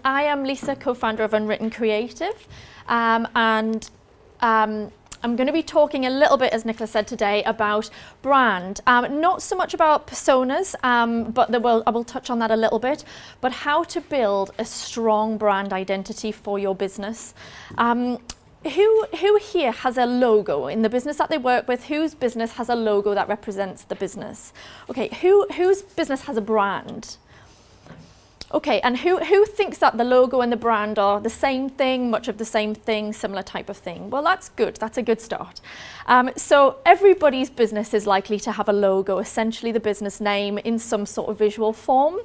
I am Lisa, co-founder of Unwritten Creative, and I'm going to be talking a little bit, as Nicola said today, about brand. Not so much about personas, but I will touch on that a little bit, but how to build a strong brand identity for your business. Who here has a logo in the business that they work with? Whose business has a logo that represents the business? Okay, whose business has a brand? Okay, and who thinks that the logo and the brand are the same thing, much of the same thing, similar type of thing? Well, that's good. That's a good start. So everybody's business is likely to have a logo, essentially the business name in some sort of visual form,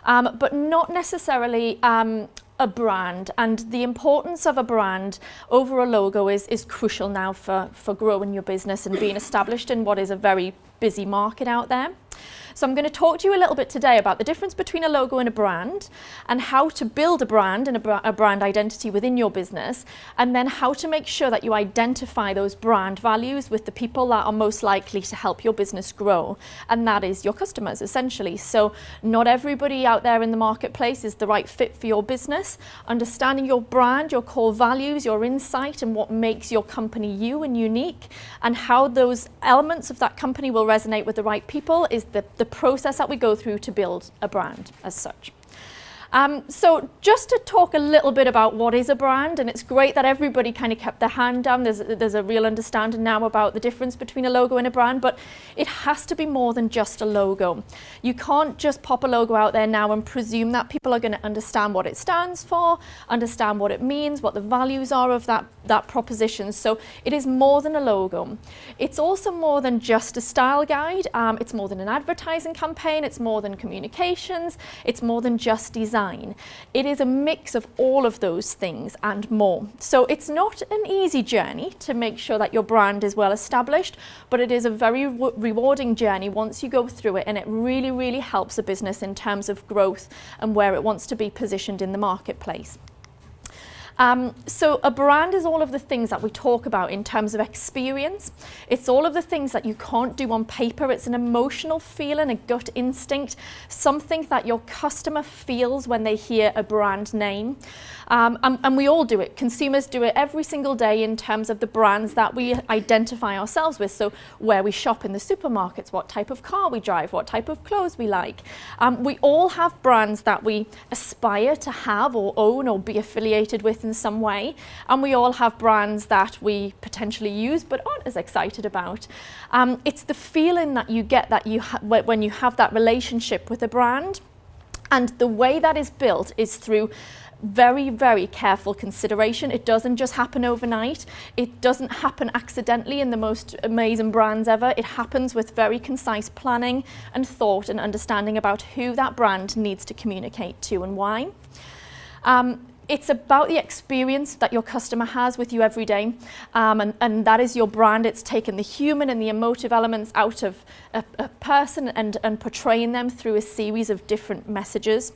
but not necessarily a brand. And the importance of a brand over a logo is crucial now for growing your business and being established in what is a very busy market out there. So I'm going to talk to you a little bit today about the difference between a logo and a brand, and how to build a brand and a brand identity within your business, and then how to make sure that you identify those brand values with the people that are most likely to help your business grow, and that is your customers, essentially. So not everybody out there in the marketplace is the right fit for your business. Understanding your brand, your core values, your insight, and what makes your company you and unique, and how those elements of that company will resonate with the right people is the process that we go through to build a brand as such. So just to talk a little bit about what is a brand, and it's great that everybody kind of kept their hand down. There's a real understanding now about the difference between a logo and a brand, but it has to be more than just a logo. You can't just pop a logo out there now and presume that people are going to understand what it stands for, understand what it means, what the values are of that proposition. So it is more than a logo. It's also more than just a style guide. It's more than an advertising campaign. It's more than communications. It's more than just design. It is a mix of all of those things and more. So it's not an easy journey to make sure that your brand is well established, but it is a very rewarding journey once you go through it, and it really, really helps a business in terms of growth and where it wants to be positioned in the marketplace. So a brand is all of the things that we talk about in terms of experience. It's all of the things that you can't do on paper. It's an emotional feeling, a gut instinct, something that your customer feels when they hear a brand name. And we all do it. Consumers do it every single day in terms of the brands that we identify ourselves with. So where we shop in the supermarkets, what type of car we drive, what type of clothes we like. We all have brands that we aspire to have or own or be affiliated with in some way, and we all have brands that we potentially use but aren't as excited about. It's the feeling that you get that when you have that relationship with a brand, and the way that is built is through very, very careful consideration. It doesn't just happen overnight. It doesn't happen accidentally in the most amazing brands ever. It happens with very concise planning and thought and understanding about who that brand needs to communicate to and why. It's about the experience that your customer has with you every day, and that is your brand. It's taken the human and the emotive elements out of a person and portraying them through a series of different messages.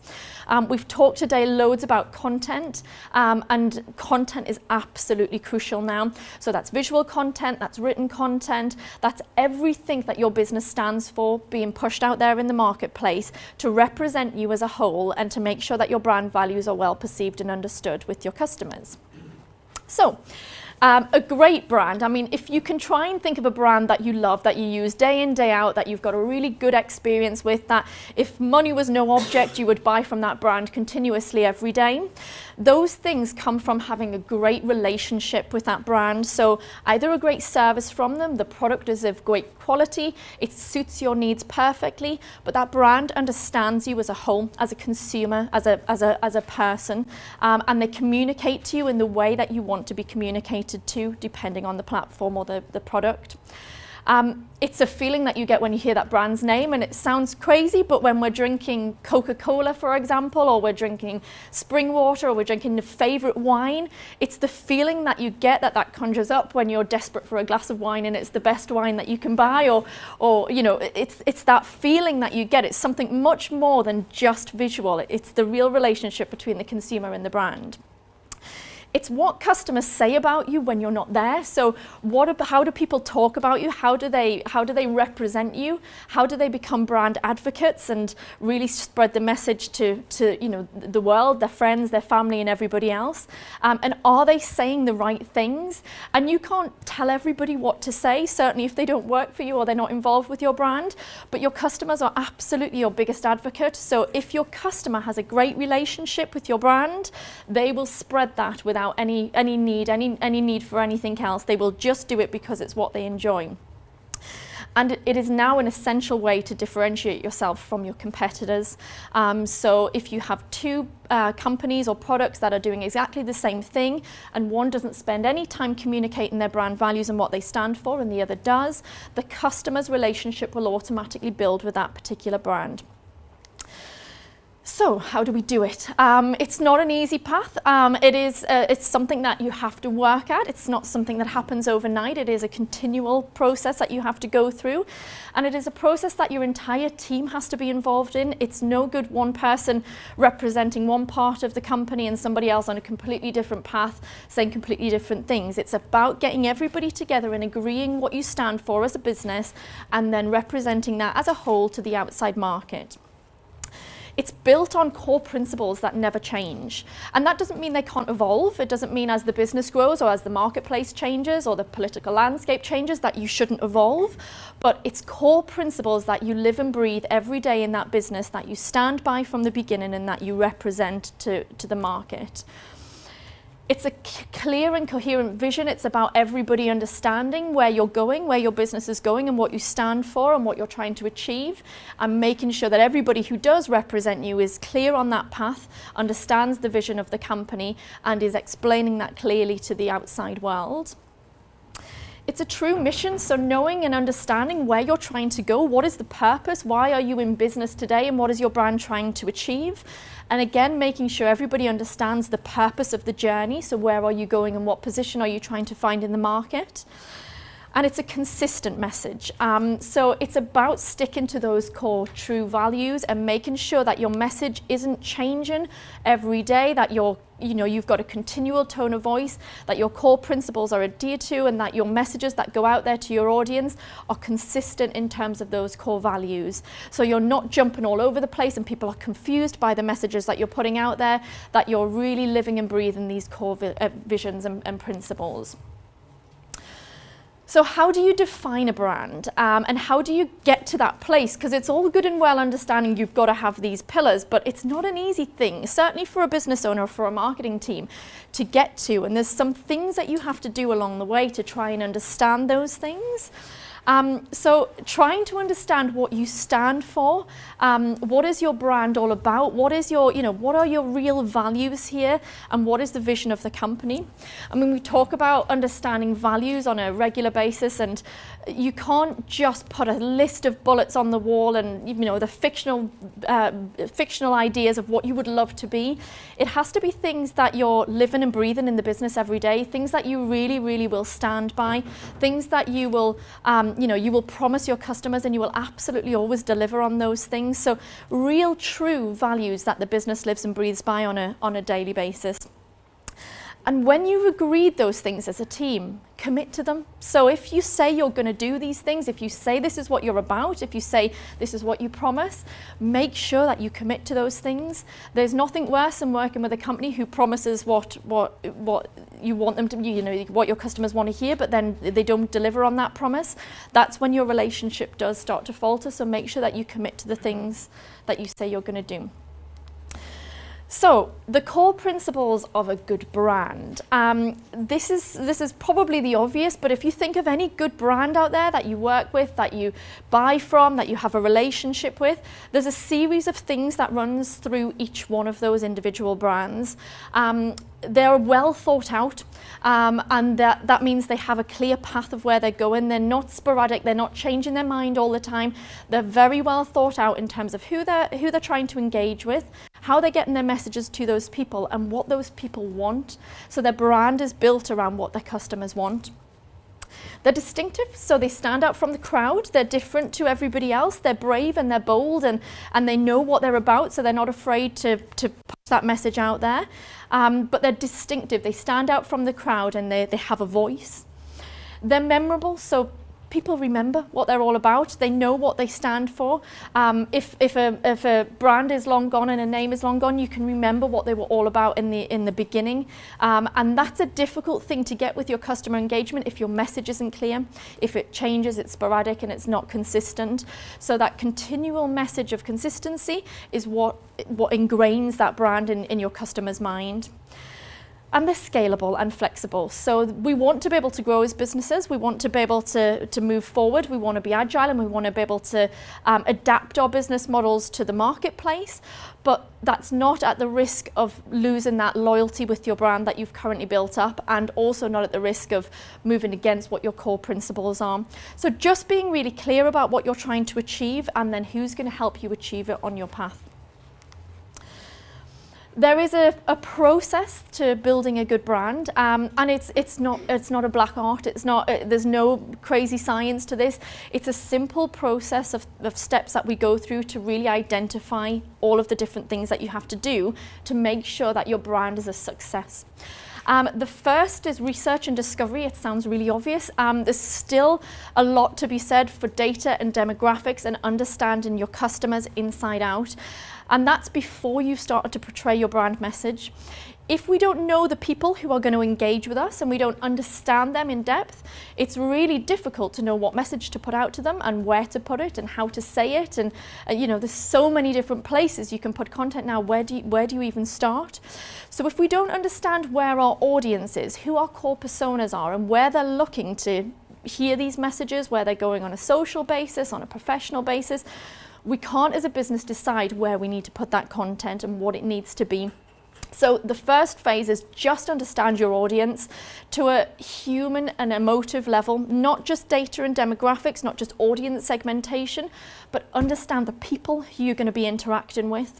We've talked today loads about content, and content is absolutely crucial now. So that's visual content, that's written content, that's everything that your business stands for being pushed out there in the marketplace to represent you as a whole and to make sure that your brand values are well perceived and understood with your customers. So a great brand, I mean, if you can try and think of a brand that you love, that you use day in, day out, that you've got a really good experience with, that if money was no object, you would buy from that brand continuously every day. Those things come from having a great relationship with that brand. So either a great service from them, the product is of great quality, it suits your needs perfectly, but that brand understands you as a whole, as a consumer, as a person, and they communicate to you in the way that you want to be communicated to, depending on the platform or the product. It's a feeling that you get when you hear that brand's name, and it sounds crazy, but when we're drinking Coca-Cola, for example, or we're drinking spring water, or we're drinking a favorite wine, it's the feeling that you get that conjures up when you're desperate for a glass of wine and it's the best wine that you can buy, or you know, it's that feeling that you get. It's something much more than just visual. It's the real relationship between the consumer and the brand. It's what customers say about you when you're not there. So how do people talk about you? How do they represent you? How do they become brand advocates and really spread the message to the world, their friends, their family, and everybody else? And are they saying the right things? And you can't tell everybody what to say, certainly if they don't work for you or they're not involved with your brand, but your customers are absolutely your biggest advocate. So if your customer has a great relationship with your brand, they will spread that without any need for anything else. They will just do it because it's what they enjoy. And it is now an essential way to differentiate yourself from your competitors. So if you have two companies or products that are doing exactly the same thing, and one doesn't spend any time communicating their brand values and what they stand for, and the other does, the customer's relationship will automatically build with that particular brand. So how do we do it? It's not an easy path. It's something that you have to work at. It's not something that happens overnight. It is a continual process that you have to go through. And it is a process that your entire team has to be involved in. It's no good one person representing one part of the company and somebody else on a completely different path saying completely different things. It's about getting everybody together and agreeing what you stand for as a business and then representing that as a whole to the outside market. It's built on core principles that never change. And that doesn't mean they can't evolve. It doesn't mean as the business grows or as the marketplace changes or the political landscape changes that you shouldn't evolve. But it's core principles that you live and breathe every day in that business, that you stand by from the beginning and that you represent to the market. It's a clear and coherent vision. It's about everybody understanding where you're going, where your business is going and what you stand for and what you're trying to achieve, and making sure that everybody who does represent you is clear on that path, understands the vision of the company and is explaining that clearly to the outside world. It's a true mission, so knowing and understanding where you're trying to go, what is the purpose, why are you in business today, and what is your brand trying to achieve? And again, making sure everybody understands the purpose of the journey, so where are you going and what position are you trying to find in the market? And it's a consistent message. So it's about sticking to those core true values and making sure that your message isn't changing every day, that you've got a continual tone of voice, that your core principles are adhered to, and that your messages that go out there to your audience are consistent in terms of those core values. So you're not jumping all over the place and people are confused by the messages that you're putting out there, that you're really living and breathing these core visions and principles. So how do you define a brand and how do you get to that place? Because it's all good and well understanding you've got to have these pillars, but it's not an easy thing, certainly for a business owner or for a marketing team to get to. And there's some things that you have to do along the way to try and understand those things. So trying to understand what you stand for, what is your brand all about, what are your real values here, and what is the vision of the company? I mean, we talk about understanding values on a regular basis, and you can't just put a list of bullets on the wall and the fictional ideas of what you would love to be. It has to be things that you're living and breathing in the business every day, things that you really, really will stand by, things that you will you will promise your customers and you will absolutely always deliver on those things. So real, true values that the business lives and breathes by on a daily basis. And when you've agreed those things as a team, commit to them. So if you say you're going to do these things, if you say this is what you're about, if you say this is what you promise, make sure that you commit to those things. There's nothing worse than working with a company who promises what you want them to, what your customers want to hear, but then they don't deliver on that promise. That's when your relationship does start to falter. So make sure that you commit to the things that you say you're going to do. So the core principles of a good brand. This is probably the obvious, but if you think of any good brand out there that you work with, that you buy from, that you have a relationship with, there's a series of things that runs through each one of those individual brands. They're well thought out, and that means they have a clear path of where they're going. They're not sporadic, they're not changing their mind all the time. They're very well thought out in terms of who they're trying to engage with, how they're getting their messages to those people, and what those people want. So their brand is built around what their customers want. They're distinctive, so they stand out from the crowd. They're different to everybody else. They're brave and they're bold, and they know what they're about, so they're not afraid to push that message out there. But they're distinctive. They stand out from the crowd, and they have a voice. They're memorable, so people remember what they're all about. They know what they stand for. If a brand is long gone and a name is long gone, you can remember what they were all about in the beginning. And that's a difficult thing to get with your customer engagement if your message isn't clear, if it changes, it's sporadic and it's not consistent. So that continual message of consistency is what ingrains that brand in your customer's mind. And they're scalable and flexible. So we want to be able to grow as businesses. We want to be able to move forward. We want to be agile, and we want to be able to adapt our business models to the marketplace. But that's not at the risk of losing that loyalty with your brand that you've currently built up, and also not at the risk of moving against what your core principles are. So just being really clear about what you're trying to achieve, and then who's going to help you achieve it on your path. There is a process to building a good brand, and it's not a black art. There's no crazy science to this. It's a simple process of steps that we go through to really identify all of the different things that you have to do to make sure that your brand is a success. The first is research and discovery. It sounds really obvious. There's still a lot to be said for data and demographics and understanding your customers inside out. And that's before you've started to portray your brand message. If we don't know the people who are going to engage with us and we don't understand them in depth, it's really difficult to know what message to put out to them and where to put it and how to say it. And there's so many different places you can put content now. Where do you even start? So if we don't understand where our audience is, who our core personas are, and where they're looking to hear these messages, where they're going on a social basis, on a professional basis, we can't as a business decide where we need to put that content and what it needs to be. So the first phase is just understand your audience to a human and emotive level, not just data and demographics, not just audience segmentation, but understand the people who you're going to be interacting with.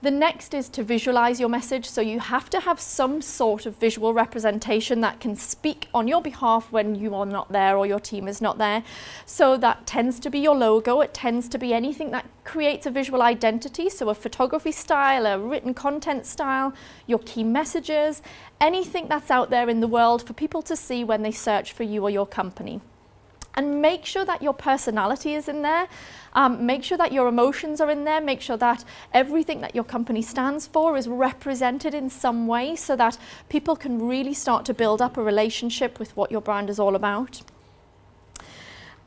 The next is to visualize your message. So you have to have some sort of visual representation that can speak on your behalf when you are not there or your team is not there. So that tends to be your logo. It tends to be anything that creates a visual identity. So a photography style, a written content style, your key messages, anything that's out there in the world for people to see when they search for you or your company. And make sure that your personality is in there. Make sure that your emotions are in there. Make sure that everything that your company stands for is represented in some way so that people can really start to build up a relationship with what your brand is all about.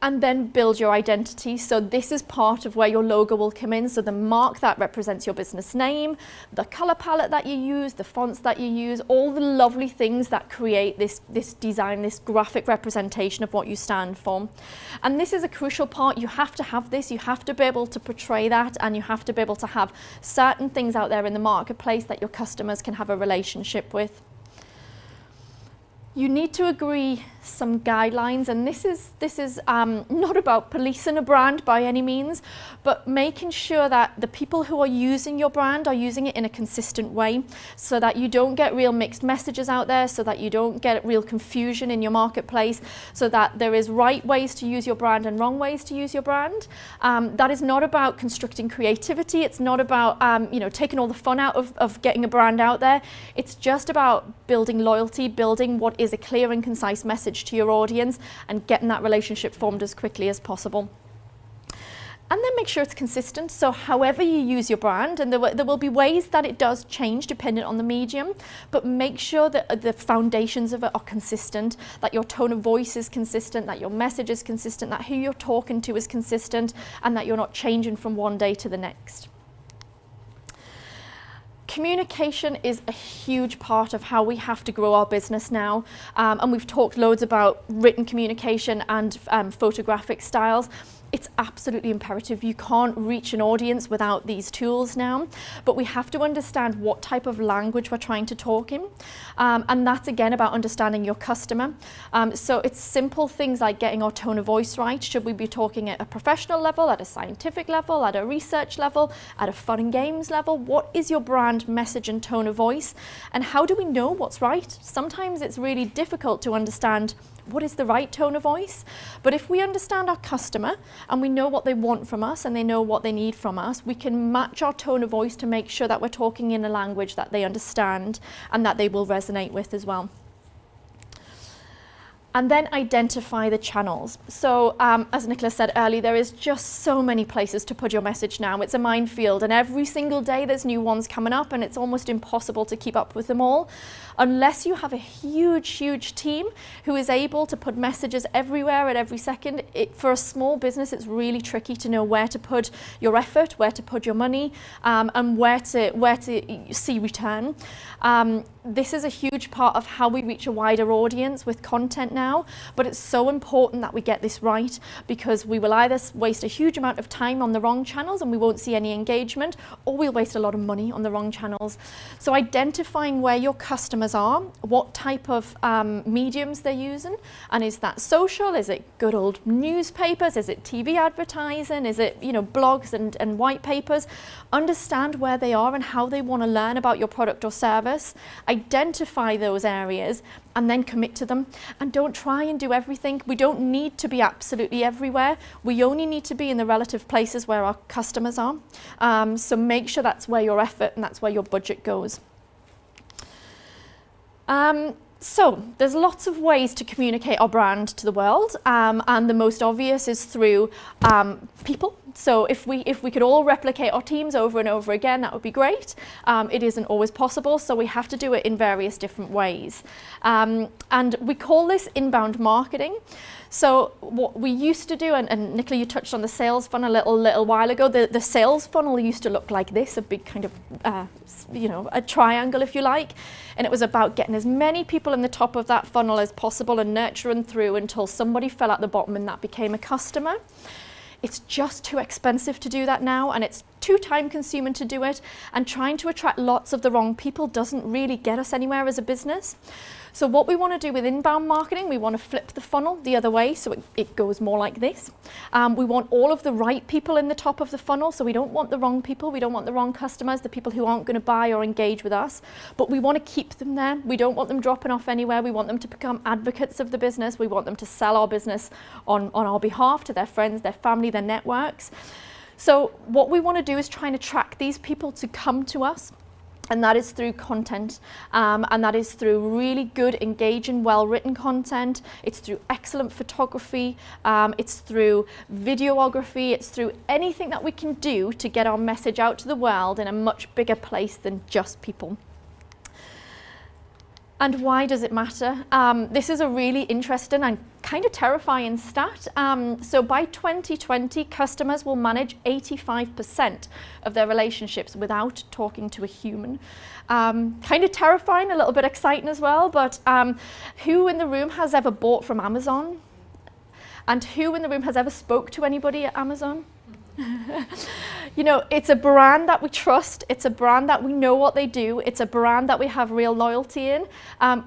And then build your identity. So this is part of where your logo will come in. So the mark that represents your business name, the color palette that you use, the fonts that you use, all the lovely things that create this design, this graphic representation of what you stand for. And this is a crucial part. You have to have this. You have to be able to portray that, and you have to be able to have certain things out there in the marketplace that your customers can have a relationship with. You need to agree some guidelines, and this is not about policing a brand by any means, but making sure that the people who are using your brand are using it in a consistent way, so that you don't get real mixed messages out there, so that you don't get real confusion in your marketplace, so that there is right ways to use your brand and wrong ways to use your brand. That is not about constricting creativity. It's not about taking all the fun out of getting a brand out there. It's just about building loyalty, building what is a clear and concise message to your audience, and getting that relationship formed as quickly as possible. And then make sure it's consistent. So however you use your brand, and there will be ways that it does change depending on the medium, but make sure that the foundations of it are consistent, that your tone of voice is consistent, that your message is consistent, that who you're talking to is consistent, and that you're not changing from one day to the next. Communication is a huge part of how we have to grow our business now, and we've talked loads about written communication and photographic styles. it's absolutely imperative. You can't reach an audience without these tools now, but we have to understand what type of language we're trying to talk in. And that's again about understanding your customer. So it's simple things like getting our tone of voice right. Should we be talking at a professional level, at a scientific level, at a research level, at a fun and games level? What is your brand message and tone of voice? And how do we know what's right? Sometimes it's really difficult to understand what is the right tone of voice. But if we understand our customer and we know what they want from us and they know what they need from us, we can match our tone of voice to make sure that we're talking in a language that they understand and that they will resonate with as well. And then identify the channels. So as Nicola said earlier, there is just so many places to put your message now. It's a minefield, and every single day there's new ones coming up, and it's almost impossible to keep up with them all. Unless you have a huge team who is able to put messages everywhere at every second, for a small business, it's really tricky to know where to put your effort, where to put your money, and where to see return. This is a huge part of how we reach a wider audience with content now, but it's so important that we get this right, because we will either waste a huge amount of time on the wrong channels and we won't see any engagement, or we'll waste a lot of money on the wrong channels. So identifying where your customers are, what type of mediums they're using, and is that social, is it good old newspapers, is it TV advertising, is it blogs and white papers? Understand where they are and how they want to learn about your product or service. Identify those areas and then commit to them, and don't try and do everything. We don't need to be absolutely everywhere. We only need to be in the relative places where our customers are. So make sure that's where your effort and that's where your budget goes. So there's lots of ways to communicate our brand to the world, and the most obvious is through people. So if we could all replicate our teams over and over again, that would be great. It isn't always possible, so we have to do it in various different ways. And we call this inbound marketing. So what we used to do, and Nicola, you touched on the sales funnel a little while ago. The sales funnel used to look like this, a big kind of, a triangle, if you like. And it was about getting as many people in the top of that funnel as possible and nurturing through until somebody fell at the bottom and that became a customer. It's just too expensive to do that now, and it's too time consuming to do it, and trying to attract lots of the wrong people doesn't really get us anywhere as a business. So what we want to do with inbound marketing, we want to flip the funnel the other way, so it goes more like this. We want all of the right people in the top of the funnel, so we don't want the wrong people, we don't want the wrong customers, the people who aren't going to buy or engage with us, but we want to keep them there. We don't want them dropping off anywhere. We want them to become advocates of the business. We want them to sell our business on our behalf to their friends, their family, their networks. So what we want to do is try and attract these people to come to us. And that is through content, and that is through really good, engaging, well-written content. It's through excellent photography, it's through videography, it's through anything that we can do to get our message out to the world in a much bigger place than just people. And why does it matter? This is a really interesting and kind of terrifying stat. So by 2020, customers will manage 85% of their relationships without talking to a human. Kind of terrifying, a little bit exciting as well, but who in the room has ever bought from Amazon? And who in the room has ever spoke to anybody at Amazon? It's a brand that we trust. It's a brand that we know what they do. It's a brand that we have real loyalty in.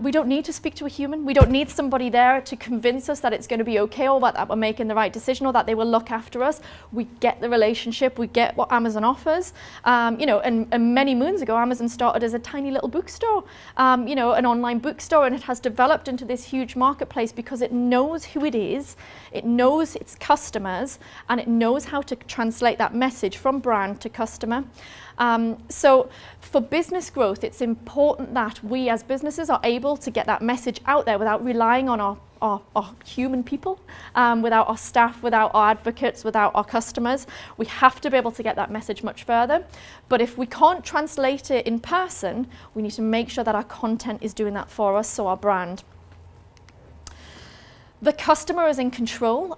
We don't need to speak to a human. We don't need somebody there to convince us that it's going to be okay, or that we're making the right decision, or that they will look after us. We get the relationship. We get what Amazon offers. And many moons ago, Amazon started as a tiny little bookstore, an online bookstore, and it has developed into this huge marketplace because it knows who it is, it knows its customers, and it knows how to translate that message from brand to customer. So for business growth, it's important that we as businesses are able to get that message out there without relying on our human people, without our staff, without our advocates, without our customers. We have to be able to get that message much further. But if we can't translate it in person, we need to make sure that our content is doing that for us, so our brand. The customer is in control.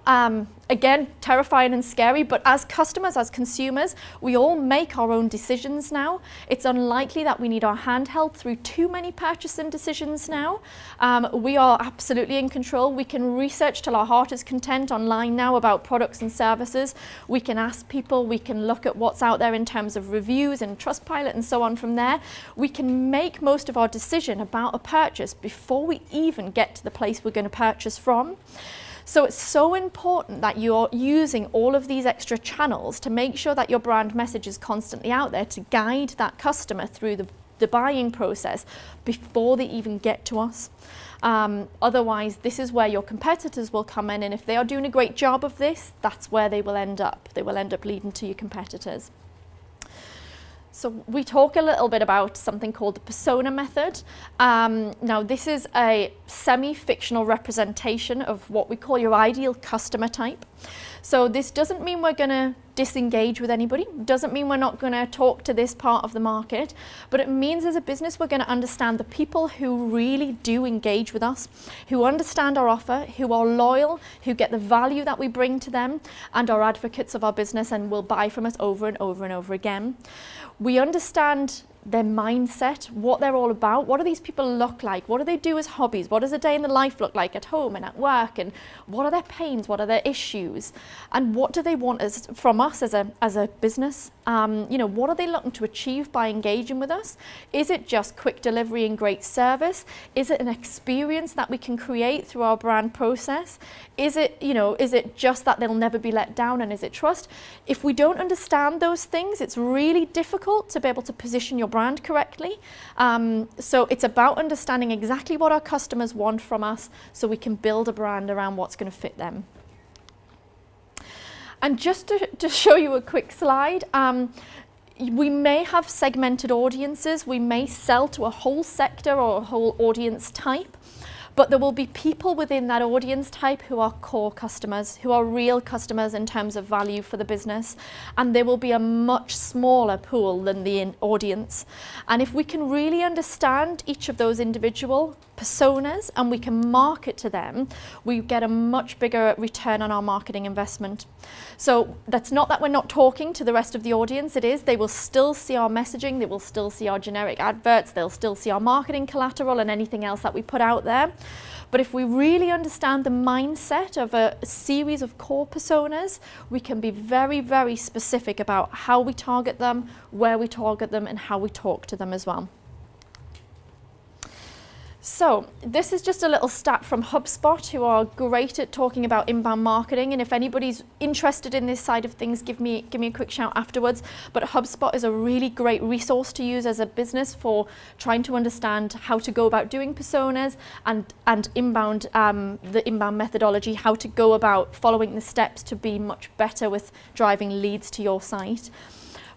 Again, terrifying and scary, but as customers, as consumers, we all make our own decisions now. It's unlikely that we need our hand held through too many purchasing decisions now. We are absolutely in control. We can research till our heart is content online now about products and services. We can ask people, we can look at what's out there in terms of reviews and Trustpilot and so on from there. We can make most of our decision about a purchase before we even get to the place we're going to purchase from. So it's so important that you're using all of these extra channels to make sure that your brand message is constantly out there to guide that customer through the buying process before they even get to us. Otherwise, this is where your competitors will come in, and if they are doing a great job of this, that's where they will end up. They will end up leading to your competitors. So we talk a little bit about something called the persona method. Now this is a semi-fictional representation of what we call your ideal customer type. So this doesn't mean we're going to disengage with anybody, doesn't mean we're not going to talk to this part of the market, but it means as a business we're going to understand the people who really do engage with us, who understand our offer, who are loyal, who get the value that we bring to them, and are advocates of our business and will buy from us over and over and over again. We understand their mindset, what they're all about, what do these people look like, what do they do as hobbies, what does a day in the life look like at home and at work, and what are their pains, what are their issues, and what do they want from us as a business. You know, what are they looking to achieve by engaging with us? Is it just quick delivery and great service? Is it an experience that we can create through our brand process? Is it, you know, is it just that they'll never be let down, and is it trust? If we don't understand those things, it's really difficult to be able to position your brand correctly. So it's about understanding exactly what our customers want from us so we can build a brand around what's going to fit them. And just to show you a quick slide, we may have segmented audiences, we may sell to a whole sector or a whole audience type, but there will be people within that audience type who are core customers, who are real customers in terms of value for the business, and there will be a much smaller pool than the audience. And if we can really understand each of those individual personas and we can market to them, we get a much bigger return on our marketing investment. So that's not that we're not talking to the rest of the audience, it is. They will still see our messaging, they will still see our generic adverts, they'll still see our marketing collateral and anything else that we put out there. But if we really understand the mindset of a series of core personas, we can be very, very specific about how we target them, where we target them, and how we talk to them as well. So this is just a little stat from HubSpot, who are great at talking about inbound marketing. And if anybody's interested in this side of things, give me a quick shout afterwards. But HubSpot is a really great resource to use as a business for trying to understand how to go about doing personas and inbound, the inbound methodology, how to go about following the steps to be much better with driving leads to your site.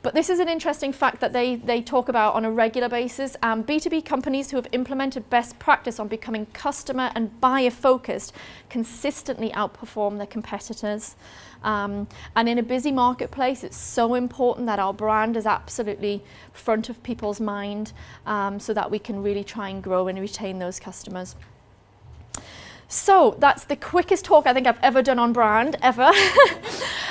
But this is an interesting fact that they talk about on a regular basis. B2B companies who have implemented best practice on becoming customer and buyer focused consistently outperform their competitors. And in a busy marketplace, it's so important that our brand is absolutely front of people's mind, so that we can really try and grow and retain those customers. So that's the quickest talk I think I've ever done on brand, ever.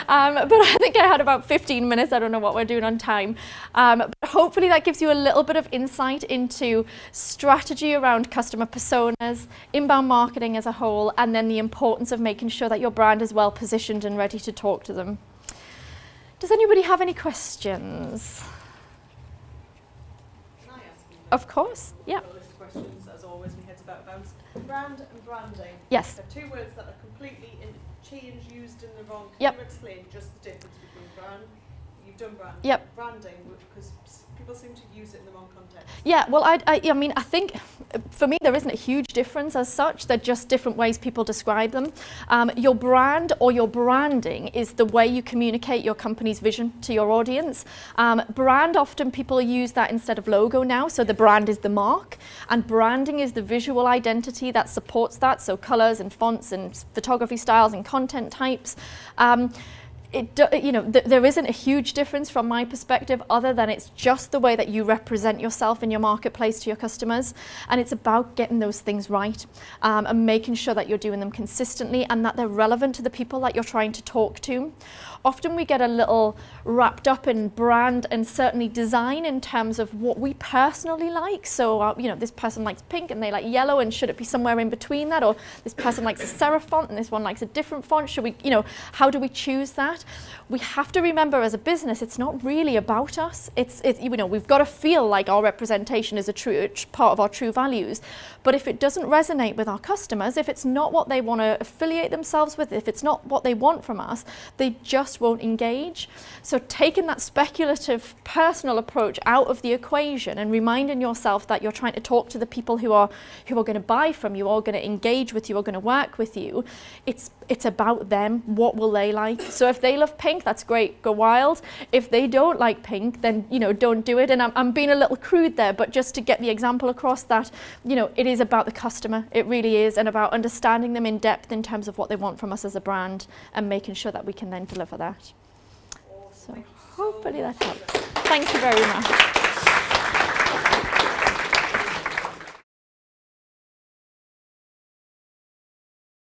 But I think I had about 15 minutes. I don't know what we're doing on time. But hopefully that gives you a little bit of insight into strategy around customer personas, inbound marketing as a whole, and then the importance of making sure that your brand is well positioned and ready to talk to them. Does anybody have any questions? Can I ask you? Of course, yeah. I've got a list of questions, as always, my head's about bounce. Brand and branding. Yes. They're two words that are completely interchanged, used in the wrong. Can Yep. you explain just the difference between brand? You've done brand. Yep. Branding, because people seem to use it in the wrong context. Yeah, well, I mean, I think for me there isn't a huge difference as such. They're just different ways people describe them. Your brand or your branding is the way you communicate your company's vision to your audience. Brand, often people use that instead of logo now, so the brand is the mark, and branding is the visual identity that supports that, so colors and fonts and photography styles and content types. there isn't a huge difference from my perspective, other than it's just the way that you represent yourself in your marketplace to your customers, and it's about getting those things right, and making sure that you're doing them consistently and that they're relevant to the people that you're trying to talk to. Often we get a little wrapped up in brand and certainly design in terms of what we personally like. So, this person likes pink and they like yellow, and should it be somewhere in between that? Or this person likes a serif font and this one likes a different font. Should we, how do we choose that? We have to remember as a business, it's not really about us. We've got to feel like our representation is a true part of our true values. But if it doesn't resonate with our customers, if it's not what they want to affiliate themselves with, if it's not what they want from us, they just won't engage. So taking that speculative personal approach out of the equation and reminding yourself that you're trying to talk to the people who are going to buy from you, or going to engage with you, or going to work with you, it's about them. What will they like? So if they love pink, that's great, go wild. If they don't like pink, then don't do it. And I'm being a little crude there, but just to get the example across that it is about the customer. It really is, and about understanding them in depth in terms of what they want from us as a brand, and making sure that we can then deliver that. So hopefully that helps. Thank you very much.